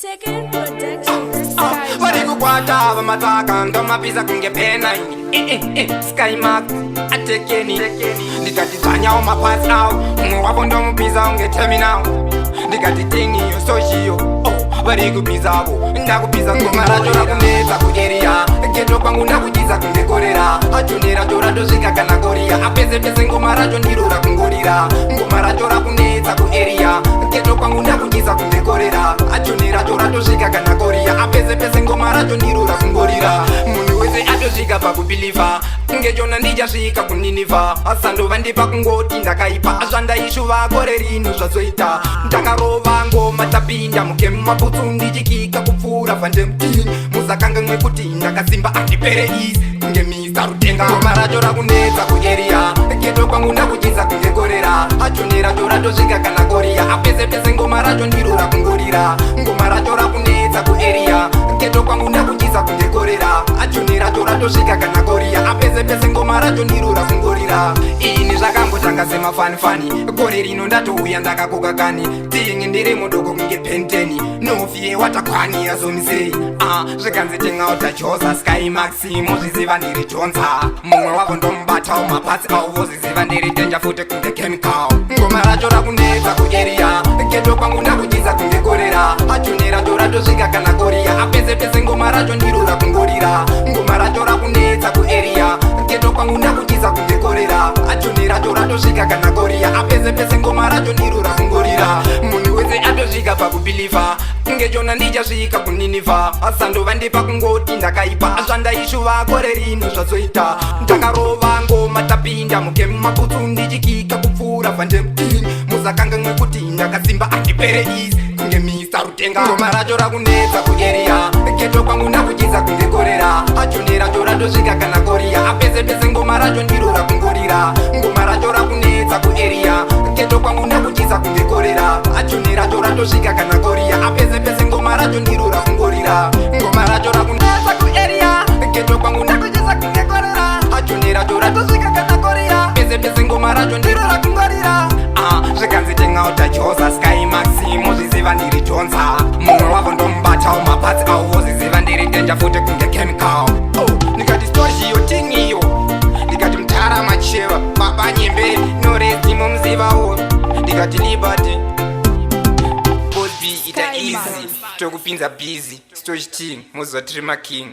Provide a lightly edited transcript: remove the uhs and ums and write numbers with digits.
Taken production. Varikukwata vamataka ndomapisa kunge pena Skymark atekeni ndikatitsanyawo mapasi awo umwe wavo ndomupisa unge terminal ndikati tingiyo sochiyo varikupizavo ndakupisa ngoma racho rakunetsa kueriya geto kwangu ndakuchisa kunge korera achonera toratosvika kana koriya apese pese ngoma racho ndiro rakungorira ngoma racho rakunetsa kueriya geto kwangu ndakuchisa kunge korera achonera toratosvika kana koriya apese pese ngoma racho ndiro rakungorira munhu wese atosvika pakupiliva ngechona ndichasvika kuniniva asandova ndipa kungoti ndakaipa zvandaishuva gore rino zvazoita ndakarova ngoma tapinda mukemu maputsu ndichikika kupfuura vandemutini musakanga mwekuti ndakasimba andipereisi kunge misa rutenga ngoma racho rakunetsa kueriya geto kwangu ndakuchisa kunge korera achonera toratosvika kana koriya apese pese ngoma racho ndiro rakungorira ngoma racho rakunetsa kueriya geto kwangu ndakuchisa kunge korera achonera toratosvika kana koriya apese pese ngoma racho ndiro rakungorira ini zvakangotanga semafanifani gore rino ndatouya ndakakoka kani tingi ndiri mudoko kunge penteni nofiye watakwani yazomisei zvikanzi tingautachosa sky maximo zviziva ndiri jonza mumwe wavo ndomubatawo mapatsi avo vozviziva ndiri denja futi kunge chemical ngoma racho rakunetsa kueriya geto kwangu ndakuchisa kunge korera achonera toratosvika kana koriya apese pese ngoma racho ndiro rakungorira ngoma racho rakunetsa kueriya geto kwangu ndakuchisa kunge korera achonera toratosvika kana koriya apese pese ngoma racho ndiro rakungorira munhu wese atosvika pakupiliva ngechona ndichasvika kuniniva asandova ndipa kungoti ndakaipa zvandaishuva gore rino zvazoita ndakarova ngoma tapinda mukemu maputsu ndichikika kupfuura vandemutini musakanga mwekuti ndakasimba andipereisi kunge misa rutenga ngoma racho rakunetsa kueriya geto kwangu ndakuchisa kunge korera achonera toratosvika kana koriya apese pese ngoma racho ndiro rakungorira ngoma racho rakunetsa kueriya geto kwangu ndakuchisa kunge korera achonera toratosvika kana koriya apese pese ngoma racho ndiro rakungorira ngoma racho rakunetsa kueriya geto kwangu ndakuchisa kunge korera achonera toratosvika kana koriya pese pese ngoma racho ndiro rakungorira zvikanzi tingautachosa sky maximo zviziva ndiri jonza mumwe wavo ndomubatawo mapatsi avo vozviziva ndiri denja futi kunge chemical ndikati stochiyo tingiyo ndikati mutara macheva baba nyemberi noresti momuzivawo ndikati liberty bosby ita easy tokupinza busy stochi ting muzotiri making